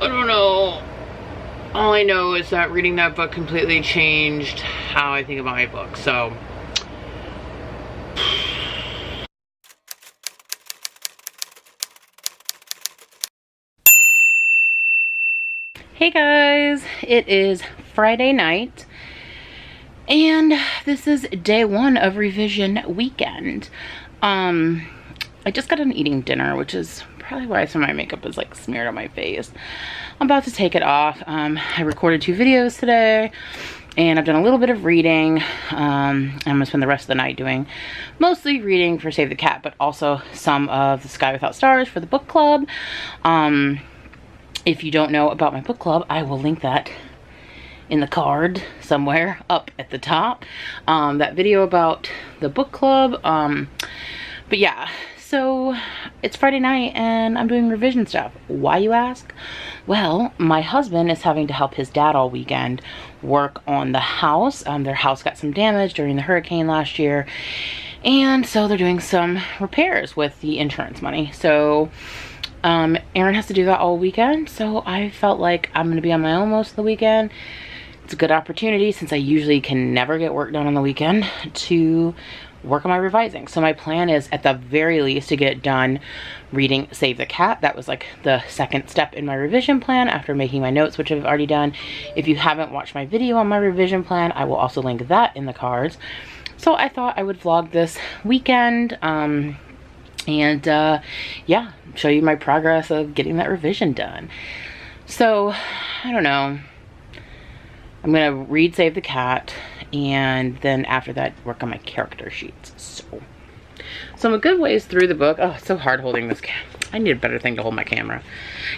I don't know. All I know is that reading that book completely changed how I think about my book. So hey guys, it is Friday night and this is day one of revision weekend. I just got done eating dinner, which is probably why some of my makeup is like smeared on my face. I'm about to take it off. I recorded 2 videos today and I've done a little bit of reading. I'm gonna spend the rest of the night doing mostly reading for Save the Cat, but also some of The Sky Without Stars for the book club. If you don't know about my book club, I will link that in the card somewhere up at the top. That video about the book club. But yeah, so it's Friday night and I'm doing revision stuff. Why, you ask? Well, my husband is having to help his dad all weekend work on the house. Their house got some damage during the hurricane last year. And so they're doing some repairs with the insurance money. So Aaron has to do that all weekend, so I felt like I'm gonna be on my own most of the weekend. It's a good opportunity, since I usually can never get work done on the weekend, to work on my revising. So my plan is at the very least to get done reading Save the Cat. That was like the second step in my revision plan after making my notes, which I've already done. If you haven't watched my video on my revision plan, I will also link that in the cards. So I thought I would vlog this weekend yeah, show you my progress of getting that revision done. So I don't know, I'm gonna read Save the Cat and then after that work on my character sheets. So I'm a good ways through the book. Oh, it's so hard holding this I need a better thing to hold my camera.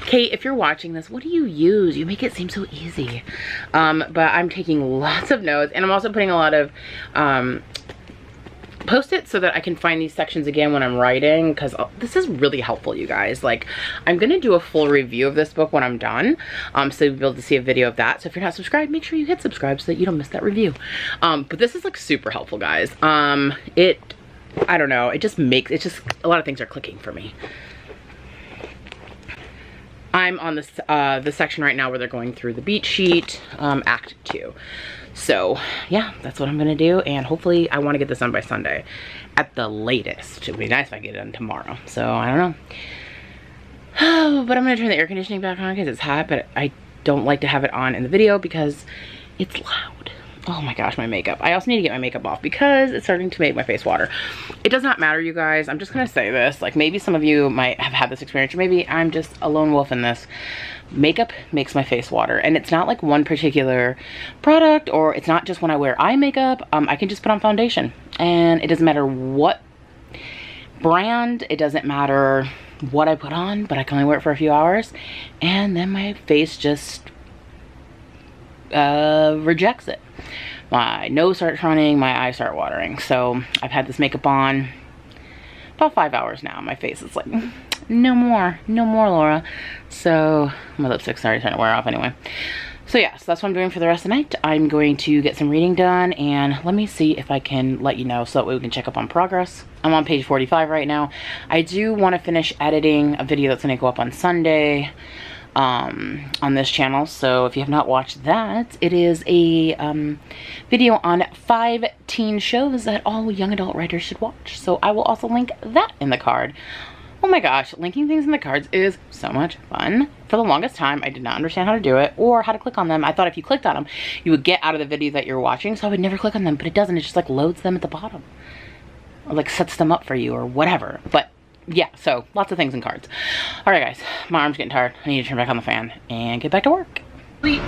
Kate, if you're watching this, what do you use? You make it seem so easy. But I'm taking lots of notes, and I'm also putting a lot of Post-it so that I can find these sections again when I'm writing, because this is really helpful, you guys. Like, I'm gonna do a full review of this book when I'm done, so you'll be able to see a video of that. So if you're not subscribed, make sure you hit subscribe so that you don't miss that review. But this is like super helpful, guys. I don't know, it just a lot of things are clicking for me. I'm on this the section right now where they're going through the beat sheet, Act 2. So yeah, that's what I'm gonna do, and hopefully I want to get this done by Sunday at the latest. It'd be nice if I get it done tomorrow. So I don't know. But I'm gonna turn the air conditioning back on because it's hot, but I don't like to have it on in the video because it's loud. Oh my gosh, my makeup. I also need to get my makeup off because it's starting to make my face water. It does not matter, you guys. I'm just gonna say this. Like, maybe some of you might have had this experience, or maybe I'm just a lone wolf in this. Makeup makes my face water, and it's not like one particular product, or it's not just when I wear eye makeup. I can just put on foundation, and it doesn't matter what brand, it doesn't matter what I put on, but I can only wear it for a few hours, and then my face just rejects it. My nose starts running, my eyes start watering. So I've had this makeup on about 5 hours now. My face is like, no more, Laura. So my lipstick's already starting to wear off anyway. So yeah, so that's what I'm doing for the rest of the night. I'm going to get some reading done, and let me see if I can let you know so that way we can check up on progress. I'm on page 45 right now. I do want to finish editing a video that's going to go up on Sunday on this channel. So if you have not watched that, it is a video on 5 teen shows that all young adult writers should watch. So I will also link that in the card. Oh my gosh, linking things in the cards is so much fun. For the longest time, I did not understand how to do it or how to click on them. I thought if you clicked on them, you would get out of the video that you're watching, so I would never click on them, but it doesn't. It just like loads them at the bottom, or like sets them up for you or whatever. But yeah, so lots of things in cards. All right, guys, my arm's getting tired. I need to turn back on the fan and get back to work. Fully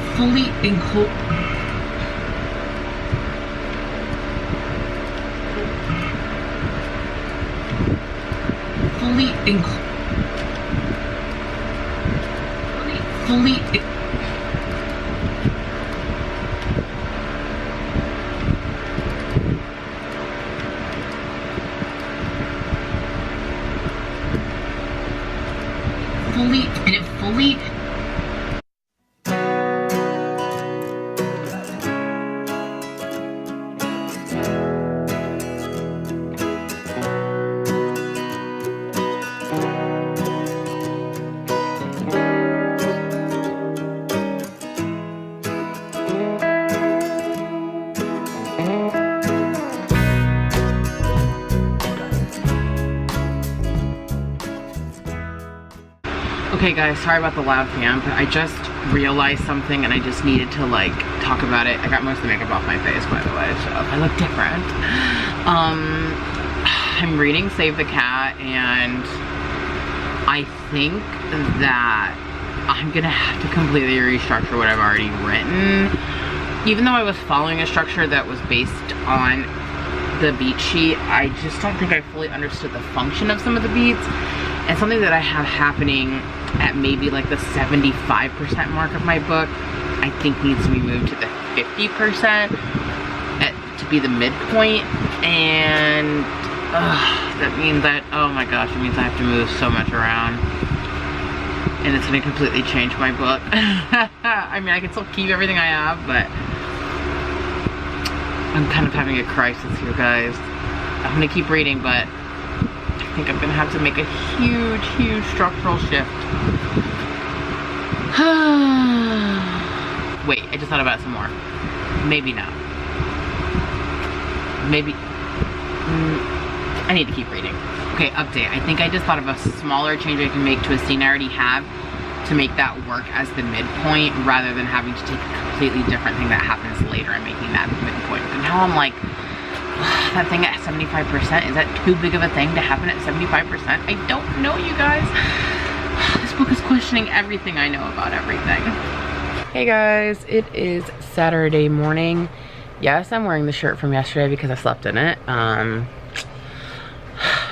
Okay guys, sorry about the loud fan, but I just realized something and I just needed to like talk about it. I got most of the makeup off my face, by the way, so I look different. I'm reading Save the Cat, and I think that I'm gonna have to completely restructure what I've already written. Even though I was following a structure that was based on the beat sheet, I just don't think I fully understood the function of some of the beats. And something that I have happening at maybe like the 75% mark of my book, I think needs to be moved to the 50% to be the midpoint. And that means that, oh my gosh, it means I have to move so much around. And it's gonna completely change my book. I mean, I can still keep everything I have, but I'm kind of having a crisis here, guys. I'm gonna keep reading, but I think I'm gonna have to make a huge, huge structural shift. Wait, I just thought about it some more. Maybe not. Maybe, I need to keep reading. Okay, update. I think I just thought of a smaller change I can make to a scene I already have to make that work as the midpoint, rather than having to take a completely different thing that happens later and making that the midpoint. But now I'm like, that thing at 75%, is that too big of a thing to happen at 75%? I don't know, you guys. This book is questioning everything I know about everything. Hey guys, it is Saturday morning. Yes, I'm wearing the shirt from yesterday because I slept in it. I'm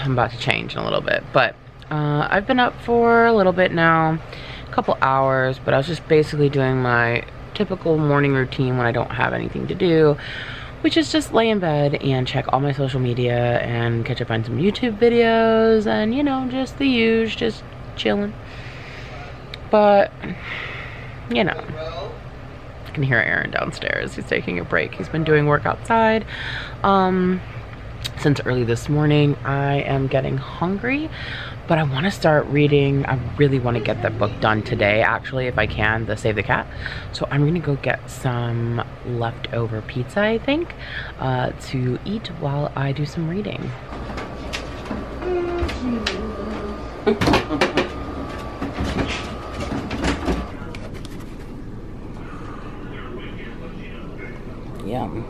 about to change in a little bit, but I've been up for a little bit now, a couple hours, but I was just basically doing my typical morning routine when I don't have anything to do, which is just lay in bed and check all my social media and catch up on some YouTube videos and, you know, just the usual, just chilling. But, you know, I can hear Aaron downstairs. He's taking a break. He's been doing work outside since early this morning. I am getting hungry, but I want to start reading. I really want to get that book done today, actually, if I can, the Save the Cat. So I'm gonna go get some leftover pizza, I think, to eat while I do some reading. Yum.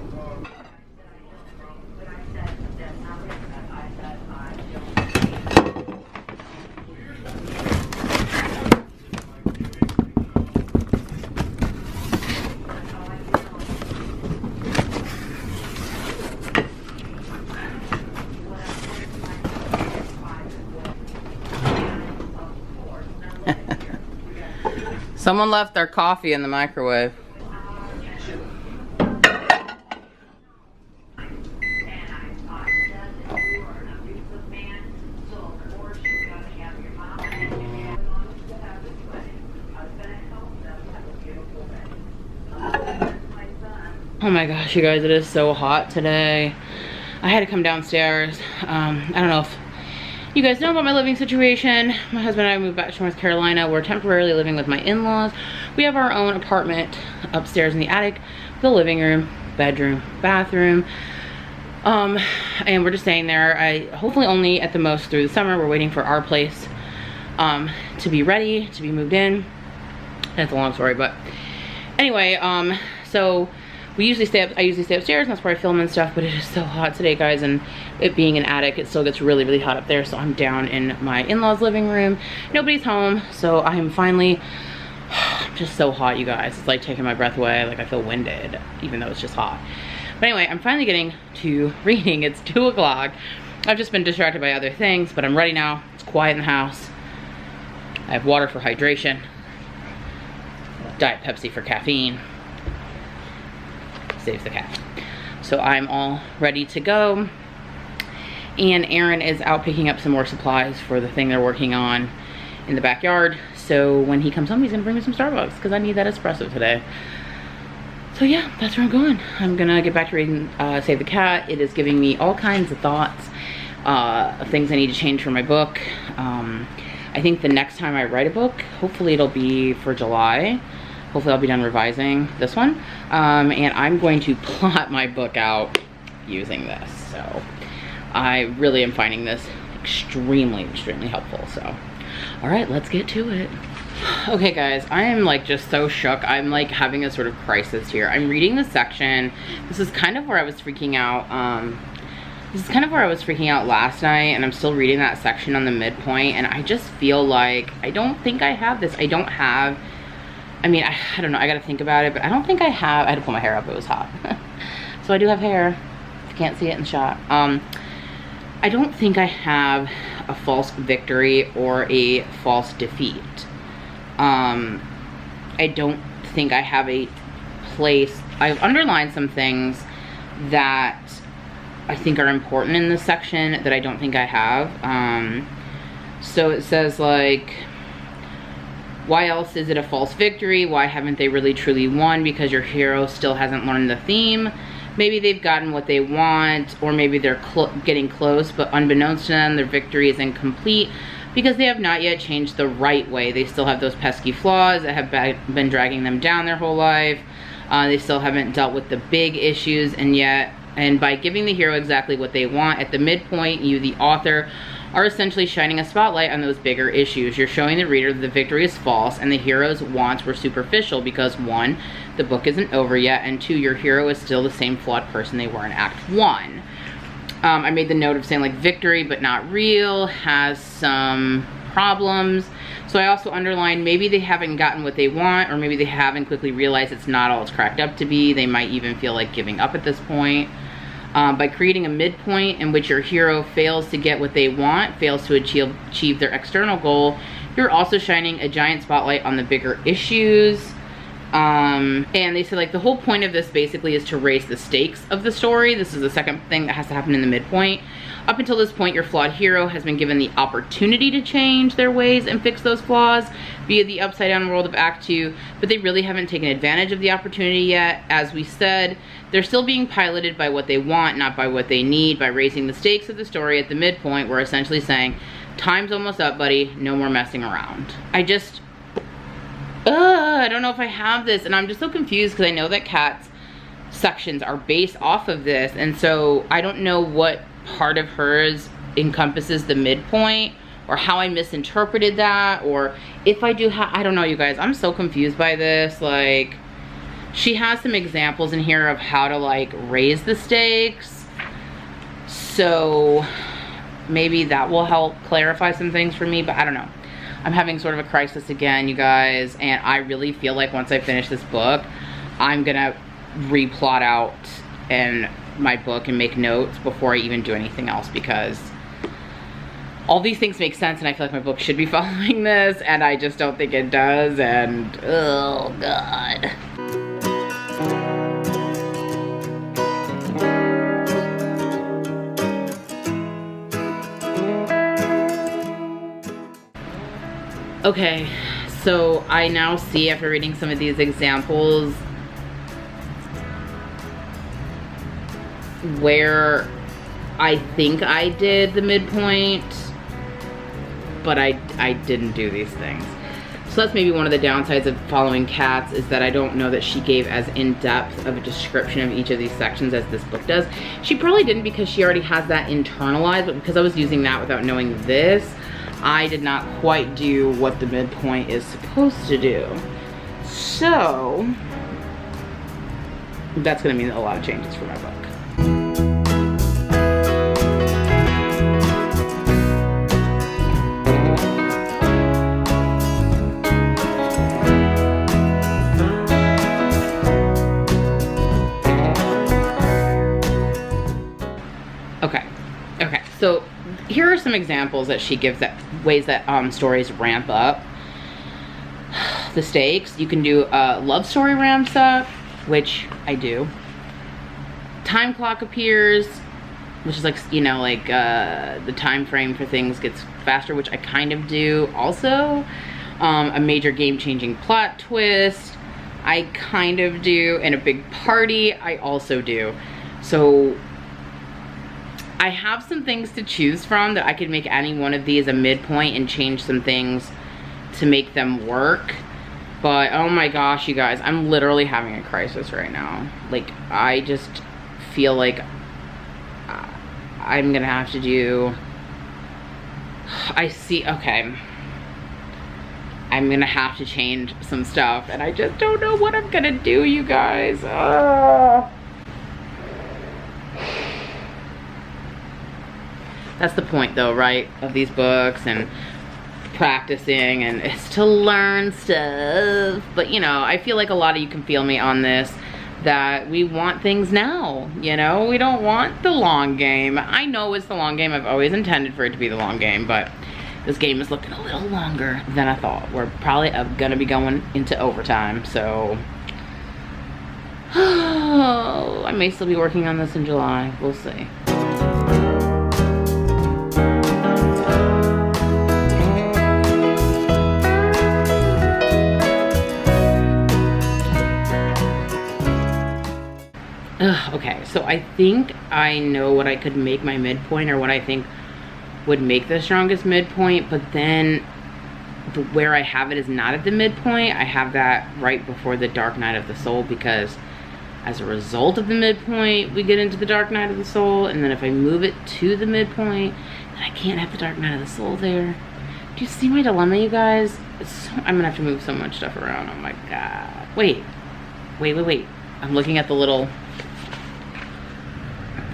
Someone left their coffee in the microwave. Oh my gosh, you guys, it is so hot today. I had to come downstairs. I don't know if you guys know about my living situation. My husband and I moved back to North Carolina. We're temporarily living with my in-laws. We have our own apartment upstairs in the attic, the living room, bedroom, bathroom. And we're just staying there. Hopefully only at the most through the summer. We're waiting for our place to be ready, to be moved in. That's a long story, but anyway, so I usually stay upstairs, and that's where I film and stuff, but it is so hot today, guys, and it being an attic, it still gets really, really hot up there, so I'm down in my in-laws' living room. Nobody's home, so I am finally, I'm just so hot, you guys. It's like taking my breath away, like I feel winded, even though it's just hot. But anyway, I'm finally getting to reading. It's 2 o'clock. I've just been distracted by other things, but I'm ready now. It's quiet in the house. I have water for hydration. Diet Pepsi for caffeine. Saves the cat. So I'm all ready to go. And Aaron is out picking up some more supplies for the thing they're working on in the backyard. So when he comes home, he's gonna bring me some Starbucks because I need that espresso today. So yeah, that's where I'm going. I'm gonna get back to reading Save the Cat. It is giving me all kinds of thoughts of things I need to change for my book. I think the next time I write a book, hopefully it'll be for July. Hopefully I'll be done revising this one. And I'm going to plot my book out using this. So I really am finding this extremely, extremely helpful. So, all right, let's get to it. Okay guys, I am like just so shook. I'm like having a sort of crisis here. I'm reading the section. This is kind of where I was freaking out. This is kind of where I was freaking out last night, and I'm still reading that section on the midpoint, and I just feel like I don't think I have this. I don't have, I mean, I don't know, I gotta think about it, but I don't think I have, I had to pull my hair up, it was hot. So I do have hair, if you can't see it in the shot. I don't think I have a false victory or a false defeat. I don't think I have a place. I've underlined some things that I think are important in this section that I don't think I have. So it says like, why else is it a false victory? Why haven't they really truly won? Because your hero still hasn't learned the theme. Maybe they've gotten what they want, or maybe they're getting close, but unbeknownst to them, their victory is incomplete because they have not yet changed the right way. They still have those pesky flaws that have been dragging them down their whole life. They still haven't dealt with the big issues, and by giving the hero exactly what they want at the midpoint, you, the author, are essentially shining a spotlight on those bigger issues. You're showing the reader that the victory is false and the hero's wants were superficial because 1, the book isn't over yet, and 2, your hero is still the same flawed person they were in Act 1. I made the note of saying like victory but not real has some problems. So I also underlined maybe they haven't gotten what they want, or maybe they haven't quickly realized it's not all it's cracked up to be. They might even feel like giving up at this point. By creating a midpoint in which your hero fails to get what they want, fails to achieve their external goal, you're also shining a giant spotlight on the bigger issues. And they said like the whole point of this basically is to raise the stakes of the story. This is the second thing that has to happen in the midpoint. Up until this point, your flawed hero has been given the opportunity to change their ways and fix those flaws via the upside down world of Act 2, but they really haven't taken advantage of the opportunity yet. As we said, they're still being piloted by what they want, not by what they need. By raising the stakes of the story at the midpoint, we're essentially saying, time's almost up, buddy, no more messing around. I don't know if I have this, and I'm just so confused because I know that Kat's sections are based off of this, and so I don't know what part of hers encompasses the midpoint, or how I misinterpreted that, or if I do have, I don't know, you guys, I'm so confused by this. Like, she has some examples in here of how to like raise the stakes, so maybe that will help clarify some things for me, but I don't know. I'm having sort of a crisis again, you guys, and I really feel like once I finish this book, I'm gonna replot out in my book and make notes before I even do anything else, because all these things make sense and I feel like my book should be following this, and I just don't think it does, and oh god. Okay, so I now see, after reading some of these examples, where I think I did the midpoint, but I didn't do these things. So that's maybe one of the downsides of following Kat's, is that I don't know that she gave as in-depth of a description of each of these sections as this book does. She probably didn't because she already has that internalized, but because I was using that without knowing this, I did not quite do what the midpoint is supposed to do. So that's gonna mean a lot of changes for my book. Okay, so here are some examples that she gives, that ways that stories ramp up the stakes. You can do a love story ramps up, which I do. Time clock appears, which is like, you know, like the time frame for things gets faster, which I kind of do also. A major game-changing plot twist, I kind of do. And a big party, I also do. So I have some things to choose from that I could make any one of these a midpoint and change some things to make them work. But oh my gosh, you guys, I'm literally having a crisis right now. Like, I just feel like I'm gonna have to do, okay. I'm gonna have to change some stuff, and I just don't know what I'm gonna do, you guys. That's the point though, right, of these books and practicing, and it's to learn stuff. But you know, I feel like a lot of you can feel me on this, that we want things now, you know? We don't want the long game. I know it's the long game. I've always intended for it to be the long game, but this game is looking a little longer than I thought. We're probably gonna be going into overtime, so I may still be working on this in July. We'll see. Okay, so I think I know what I could make my midpoint, or what I think would make the strongest midpoint, but then where I have it is not at the midpoint. I have that right before the Dark Night of the Soul, because as a result of the midpoint, we get into the Dark Night of the Soul, and then if I move it to the midpoint, then I can't have the Dark Night of the Soul there. Do you see my dilemma, you guys? I'm gonna have to move so much stuff around. Oh my god. Wait. I'm looking at the little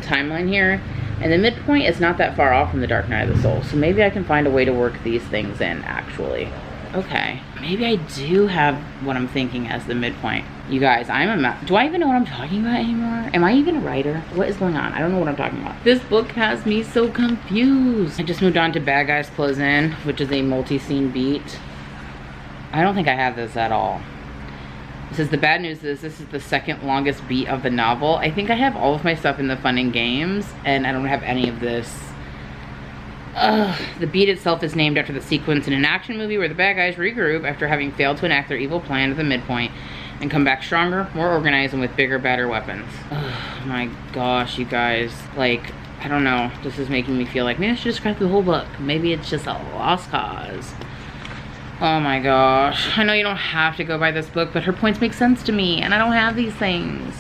timeline here, and the midpoint is not that far off from the Dark Night of the Soul, so maybe I can find a way to work these things in, actually. Okay, maybe I do have what I'm thinking as the midpoint. You guys, do I even know what I'm talking about anymore? Am I even a writer? What is going on? I don't know what I'm talking about. This book has me so confused. I just moved on to Bad Guys Close In, which is a multi-scene beat. I don't think I have this at all. It says the bad news is this is the second longest beat of the novel. I think I have all of my stuff in the fun and games, and I don't have any of this. The beat itself is named after the sequence in an action movie where the bad guys regroup after having failed to enact their evil plan at the midpoint and come back stronger, more organized, and with bigger, badder weapons. Oh my gosh, you guys. Like, I don't know. This is making me feel like maybe I should just scrap the whole book. Maybe it's just a lost cause. Oh my gosh. I know you don't have to go by this book, but her points make sense to me, and I don't have these things.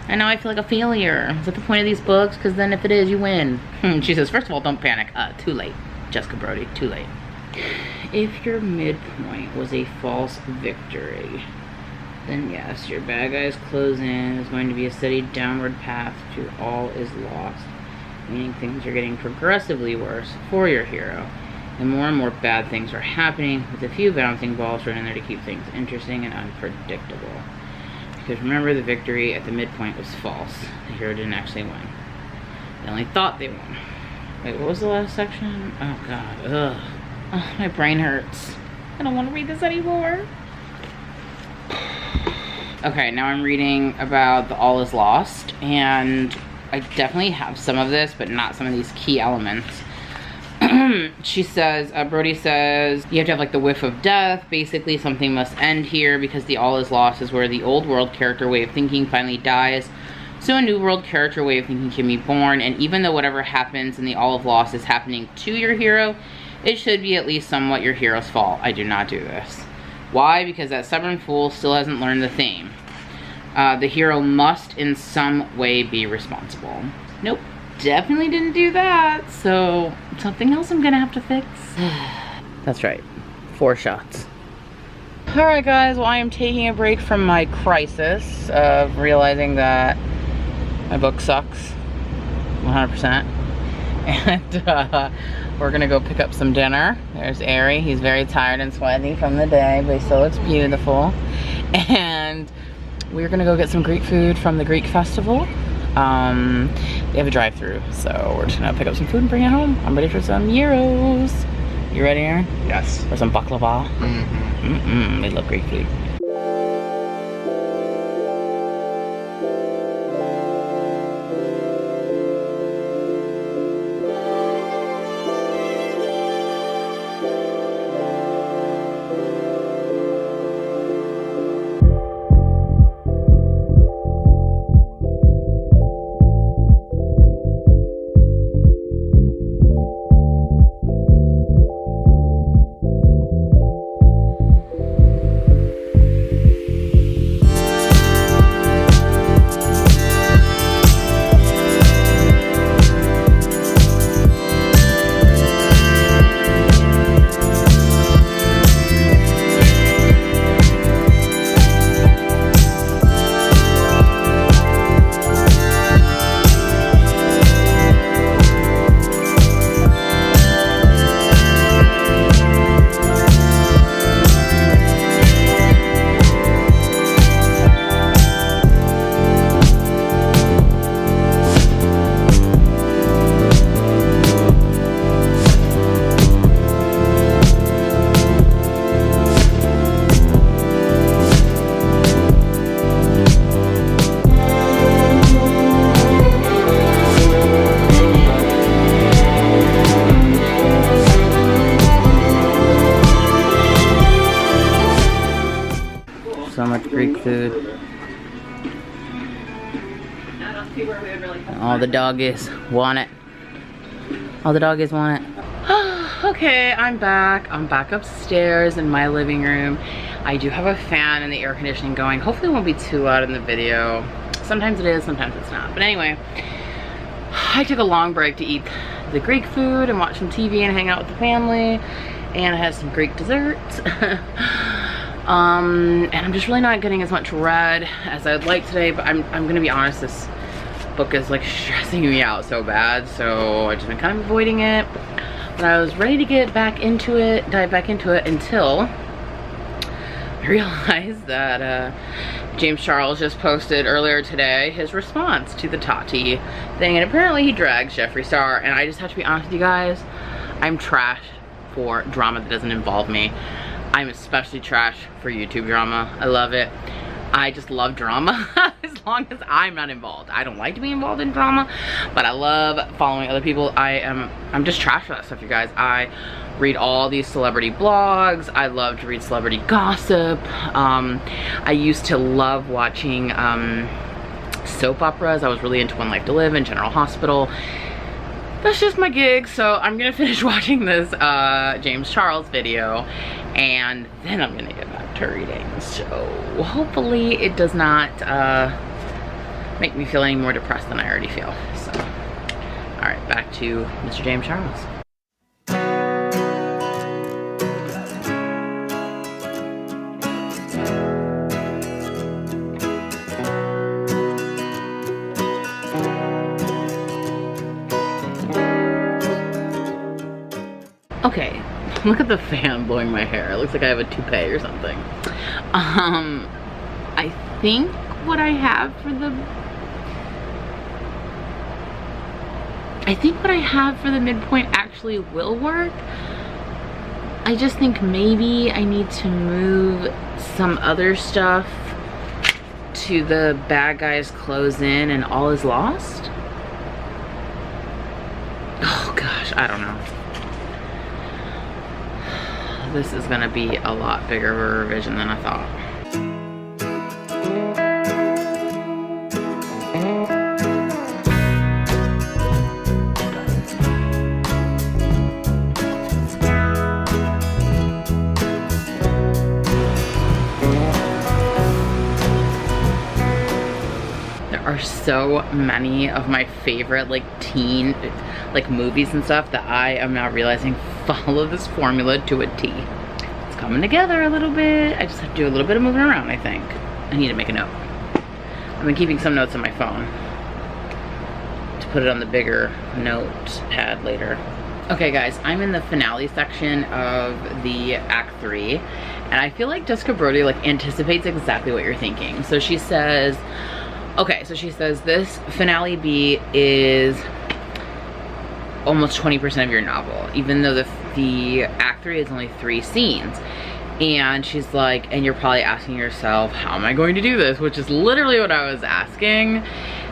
And now I feel like a failure. Is that the point of these books? Because then if it is, you win. She says, first of all, don't panic. Too late. Jessica Brody, too late. If your midpoint was a false victory, then yes, your Bad Guys Close In is going to be a steady downward path to all is lost, meaning things are getting progressively worse for your hero. And more bad things are happening, with a few bouncing balls thrown in there to keep things interesting and unpredictable. Because remember, the victory at the midpoint was false. The hero didn't actually win. They only thought they won. Wait, what was the last section? Oh god, ugh. Oh, my brain hurts. I don't want to read this anymore. Okay, now I'm reading about the All is Lost, and I definitely have some of this, but not some of these key elements. She says, Brody says, you have to have like the whiff of death. Basically, something must end here because the all is lost is where the old world character way of thinking finally dies. So a new world character way of thinking can be born. And even though whatever happens in the all of lost is happening to your hero, it should be at least somewhat your hero's fault. I do not do this. Why? Because that stubborn fool still hasn't learned the theme. The hero must in some way be responsible. Nope. Definitely didn't do that, so something else I'm gonna have to fix. That's right, 4 shots. All right guys, well I am taking a break from my crisis of realizing that my book sucks 100%, and we're gonna go pick up some dinner. There's Ari. He's very tired and sweaty from the day, but he still looks beautiful. And we're gonna go get some Greek food from the Greek festival. They have a drive-through, so we're just gonna pick up some food and bring it home. I'm ready for some gyros. You ready, Aaron? Yes. For some baklava? Mm-hmm. We love Greek food. so much Greek food. All the doggies want it. All the doggies want it. Okay, I'm back. I'm back upstairs in my living room. I do have a fan and the air conditioning going. Hopefully it won't be too loud in the video. Sometimes it is, sometimes it's not. But anyway, I took a long break to eat the Greek food and watch some TV and hang out with the family. And I had some Greek desserts. And I'm just really not getting as much read as I'd like today, but I'm gonna be honest, this book is like stressing me out so bad, so I've just been kind of avoiding it. But I was ready to get back into it, dive back into it, until I realized that James Charles just posted earlier today his response to the Tati thing, and apparently he drags Jeffree Star, and I just have to be honest with you guys, I'm trash for drama that doesn't involve me. I'm especially trash for YouTube drama. I love it. I just love drama as long as I'm not involved. I don't like to be involved in drama, but I love following other people. I'm just trash for that stuff, you guys. I read all these celebrity blogs. I love to read celebrity gossip. I used to love watching soap operas. I was really into One Life to Live and General Hospital. That's just my gig, so I'm gonna finish watching this James Charles video, and then I'm gonna get back to reading. So hopefully it does not make me feel any more depressed than I already feel. So, all right, back to Mr. James Charles. Okay, look at the fan blowing my hair. It looks like I have a toupee or something. I think what I have for the midpoint actually will work. I just think maybe I need to move some other stuff to the bad guys close in and all is lost. Oh gosh, I don't know. This is gonna be a lot bigger of a revision than I thought. There are so many of my favorite like teen movies and stuff that I am now realizing follow this formula to a T. It's coming together a little bit. I just have to do a little bit of moving around, I think. I need to make a note. I've been keeping some notes on my phone to put it on the bigger notepad later. Okay guys, I'm in the finale section of the Act 3, and I feel like Jessica Brody like anticipates exactly what you're thinking. So she says, okay, so she says this finale beat is almost 20% of your novel, even though the Act 3 is only 3 scenes. And she's like, and you're probably asking yourself, how am I going to do this? Which is literally what I was asking.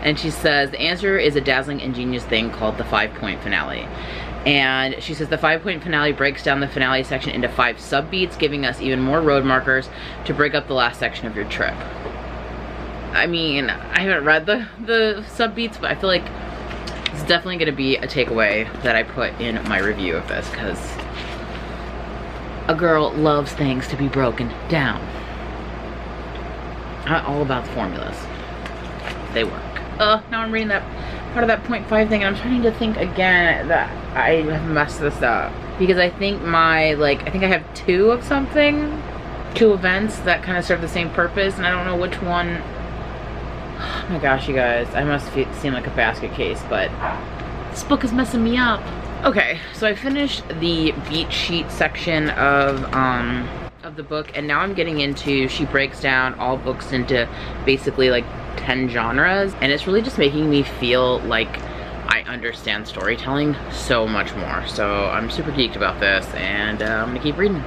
And she says, the answer is a dazzling, ingenious thing called the 5-point finale. And she says the 5-point finale breaks down the finale section into 5 subbeats, giving us even more road markers to break up the last section of your trip. I mean, I haven't read the subbeats, but I feel like it's definitely going to be a takeaway that I put in my review of this, because a girl loves things to be broken down. I'm all about the formulas. They work. Now I'm reading that part of that 0.5 thing, and I'm trying to think again that I have messed this up. Because I think I think I have 2 of something. 2 events that kind of serve the same purpose, and I don't know which one. Oh my gosh, you guys, I must seem like a basket case, but this book is messing me up. Okay, so I finished the beat sheet section of the book, and now I'm getting into, she breaks down all books into basically like 10 genres, and it's really just making me feel like I understand storytelling so much more. So I'm super geeked about this, and I'm gonna keep reading.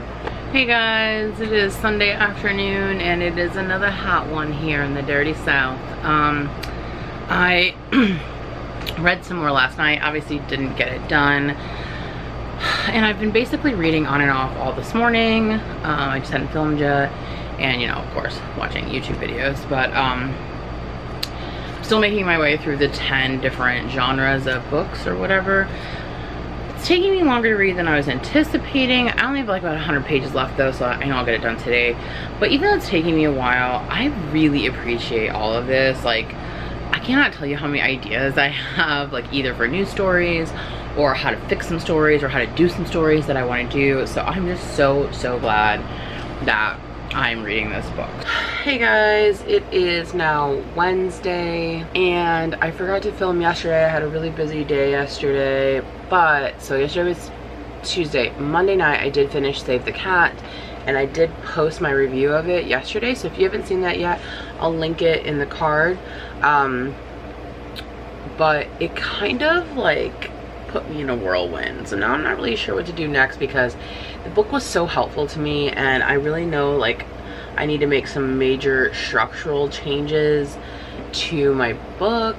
Hey guys, it is Sunday afternoon, and it is another hot one here in the dirty South. I read some more last night, obviously didn't get it done, and I've been basically reading on and off all this morning. I just hadn't filmed yet, and, you know, of course, watching YouTube videos. But still making my way through the 10 different genres of books or whatever. It's taking me longer to read than I was anticipating. I only have like about 100 pages left though, so I know I'll get it done today. But even though it's taking me a while, I really appreciate all of this. Like, I cannot tell you how many ideas I have, like either for new stories or how to fix some stories or how to do some stories that I want to do. So I'm just so glad that I'm reading this book. Hey guys, it is now Wednesday and I forgot to film yesterday. I had a really busy day yesterday, but so yesterday was Tuesday. Monday night I did finish Save the Cat and I did post my review of it yesterday, so if you haven't seen that yet, I'll link it in the card. But it kind of like put me in a whirlwind, so now I'm not really sure what to do next because the book was so helpful to me and I really know like I need to make some major structural changes to my book,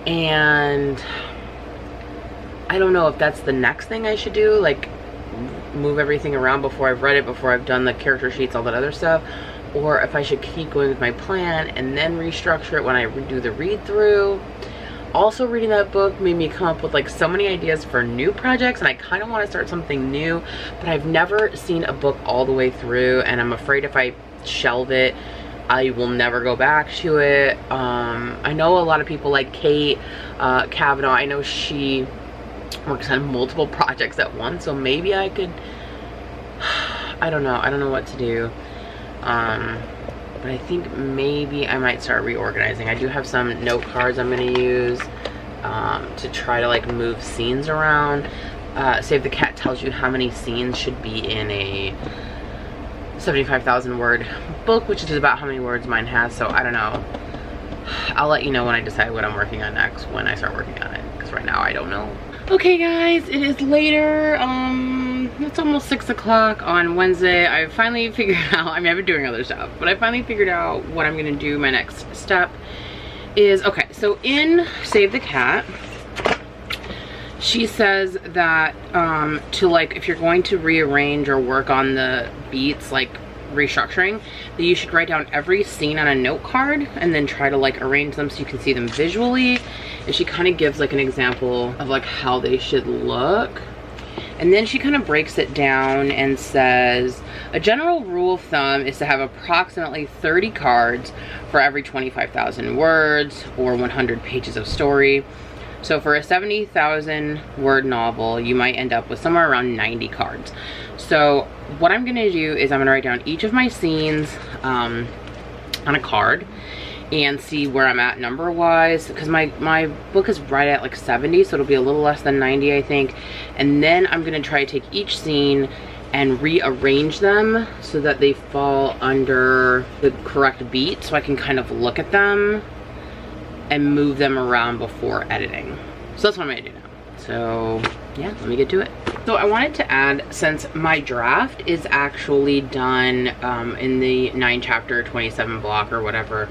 and I don't know if that's the next thing I should do, like move everything around before I've read it, before I've done the character sheets, all that other stuff, or if I should keep going with my plan and then restructure it when I do the read through. Also, reading that book made me come up with like so many ideas for new projects, and I kind of want to start something new, but I've never seen a book all the way through, and I'm afraid if I shelve it, I will never go back to it. I know a lot of people like Kate Kavanaugh. I know she works on multiple projects at once, so maybe I could, I don't know what to do. But I think maybe I might start reorganizing. I do have some note cards I'm gonna use to try to like move scenes around. Save the Cat tells you how many scenes should be in a 75,000 word book, which is about how many words mine has, so I don't know. I'll let you know when I decide what I'm working on next, when I start working on it, because right now I don't know. Okay guys, it is later, it's almost 6 o'clock on Wednesday. I finally figured out, I mean I've been doing other stuff, but I finally figured out what I'm gonna do. My next step is, okay, so in Save the Cat, she says that to like, if you're going to rearrange or work on the beats, like restructuring, that you should write down every scene on a note card and then try to like arrange them so you can see them visually. And she kind of gives like an example of like how they should look. And then she kind of breaks it down and says, a general rule of thumb is to have approximately 30 cards for every 25,000 words or 100 pages of story. So for a 70,000 word novel, you might end up with somewhere around 90 cards. So what I'm gonna do is I'm gonna write down each of my scenes on a card and see where I'm at number wise, because my book is right at like 70, so it'll be a little less than 90 I think. And then I'm gonna try to take each scene and rearrange them so that they fall under the correct beat, so I can kind of look at them and move them around before editing. So that's what I'm gonna do now. So yeah, let me get to it. So I wanted to add, since my draft is actually done in the 9 chapter 27 block or whatever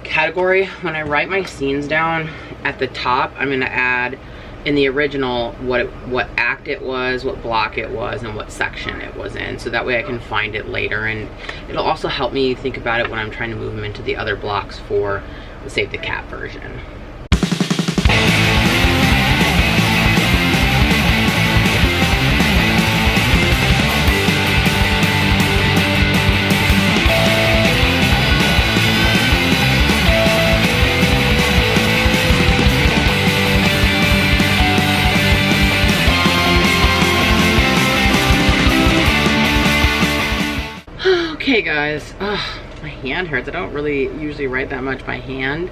category, when I write my scenes down at the top, I'm gonna add in the original what act it was, what block it was, and what section it was in, so that way I can find it later, and it'll also help me think about it when I'm trying to move them into the other blocks for the Save the Cat version. Okay guys, my hand hurts. I don't really usually write that much by hand.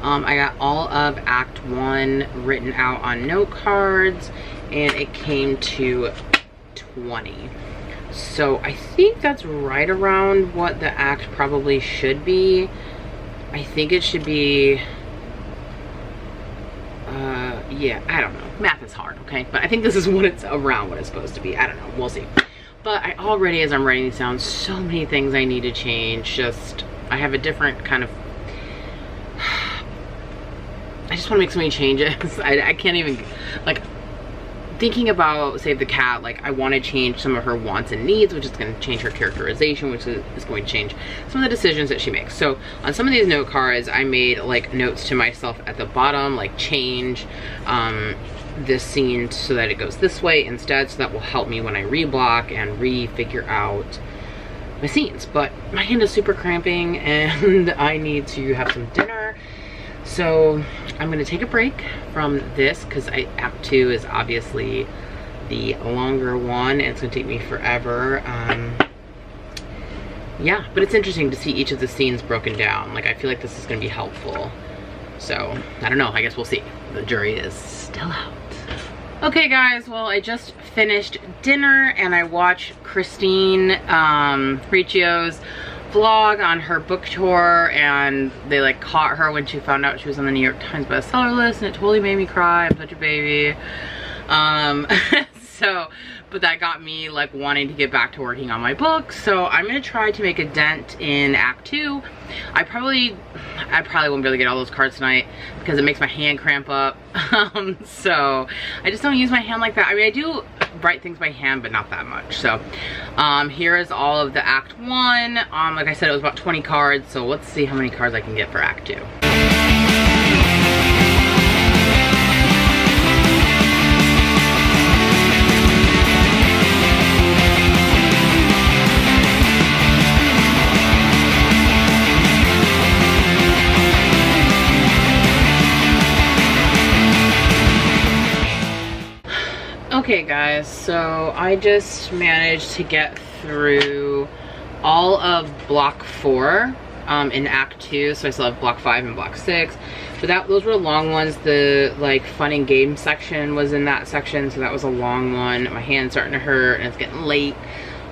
I got all of Act 1 written out on note cards, and it came to 20. So I think that's right around what the act probably should be. I think it should be, yeah, I don't know. Math is hard, okay? But I think this is what it's around what it's supposed to be. I don't know, we'll see. But I already, as I'm writing these down, so many things I need to change. Just, I have a different kind of, I just want to make so many changes. I can't even, like, thinking about Save the Cat, like I want to change some of her wants and needs, which is going to change her characterization, which is going to change some of the decisions that she makes. So on some of these note cards, I made like notes to myself at the bottom, like change this scene so that it goes this way instead, so that will help me when I reblock and re-figure out my scenes. But my hand is super cramping and I need to have some dinner. So I'm gonna take a break from this because Act 2 is obviously the longer one and it's gonna take me forever. Yeah, but it's interesting to see each of the scenes broken down. Like I feel like this is gonna be helpful. So I don't know, I guess we'll see. The jury is still out. Okay guys, well I just finished dinner and I watched Christine Riccio's vlog on her book tour, and they like caught her when she found out she was on the New York Times bestseller list, and it totally made me cry. I'm such a baby. So, but that got me like wanting to get back to working on my book. So I'm gonna try to make a dent in Act 2. I probably won't be able to get all those cards tonight because it makes my hand cramp up. So I just don't use my hand like that. I mean, I do write things by hand, but not that much. So here is all of the Act 1. Like I said, it was about 20 cards. So let's see how many cards I can get for Act 2. Okay guys, so I just managed to get through all of block 4 in Act 2, so I still have block 5 and block 6, but those were long ones. The like fun and game section was in that section, so that was a long one. My hand's starting to hurt and it's getting late,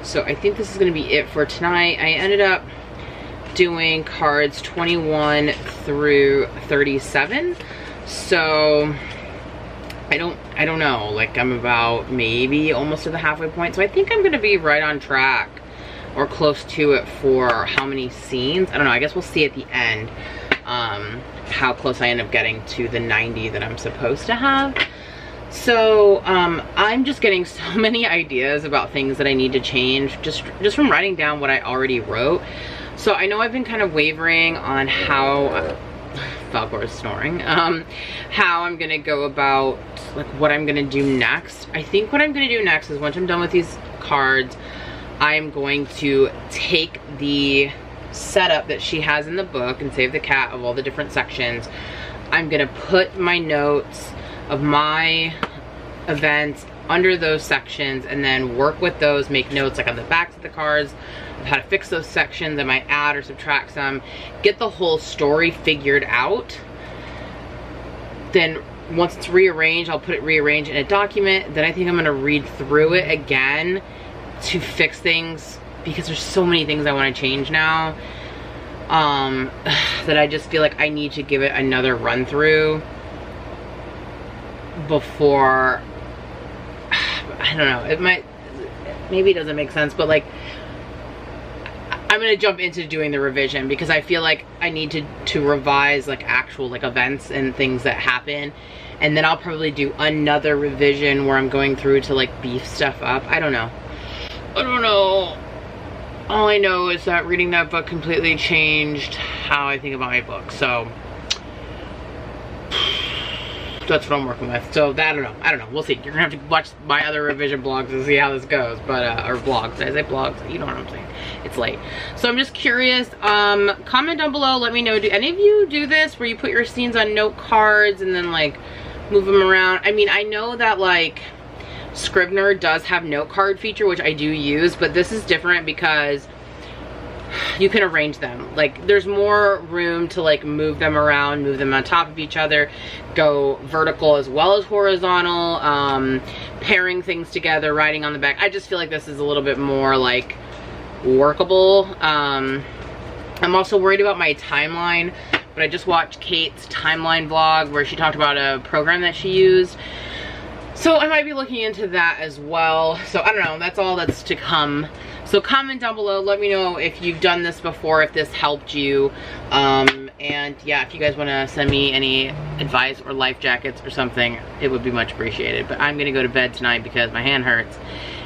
so I think this is going to be it for tonight. I ended up doing cards 21 through 37, so I don't know, like I'm about maybe almost to the halfway point, so I think I'm gonna be right on track or close to it for how many scenes. I don't know, I guess we'll see at the end how close I end up getting to the 90 that I'm supposed to have. So I'm just getting so many ideas about things that I need to change just from writing down what I already wrote. So I know I've been kind of wavering on how Falcor is snoring, how I'm gonna go about like what I'm gonna do next. I think what I'm gonna do next is once I'm done with these cards, I'm going to take the setup that she has in the book and Save the Cat of all the different sections. I'm gonna put my notes of my events under those sections and then work with those, make notes like on the backs of the cards of how to fix those sections. I might add or subtract some, get the whole story figured out. Then once it's rearranged, I'll put it rearranged in a document. Then I think I'm gonna read through it again to fix things because there's so many things I want to change now that I just feel like I need to give it another run through before, I don't know, it might, maybe it doesn't make sense, but like I'm gonna jump into doing the revision because I feel like I need to revise like actual like events and things that happen, and then I'll probably do another revision where I'm going through to like beef stuff up. I don't know. All I know is that reading that book completely changed how I think about my book, so that's what I'm working with. So that, I don't know, we'll see. You're gonna have to watch my other revision blogs to see how this goes, but or vlogs. Did I say blogs? You know what I'm saying. It's late, so I'm just curious. Comment down below, let me know, do any of you do this where you put your scenes on note cards and then like move them around? I mean, I know that like Scrivener does have note card feature, which I do use, but this is different because you can arrange them. Like there's more room to like move them around, move them on top of each other, go vertical as well as horizontal, pairing things together, writing on the back. I just feel like this is a little bit more like workable. I'm also worried about my timeline, but I just watched Kate's timeline vlog where she talked about a program that she used. So I might be looking into that as well. So I don't know, that's all that's to come. So So comment down below, let me know if you've done this before, if this helped you. And yeah, if you guys want to send me any advice or life jackets or something, it would be much appreciated. But I'm gonna go to bed tonight because my hand hurts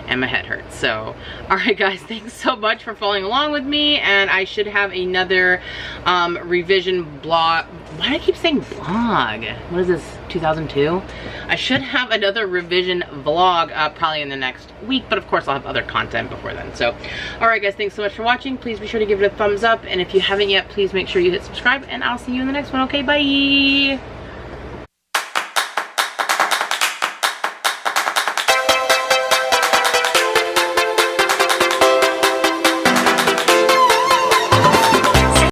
and my head hurts. So, alright guys, thanks so much for following along with me, and I should have another revision blog. Why do I keep saying blog? What is this, 2002? I should have another revision vlog probably in the next week, but of course I'll have other content before then. So, alright guys, thanks so much for watching. Please be sure to give it a thumbs up, and if you haven't yet, please make sure you hit subscribe, and I'll see you in the next one. Okay, bye!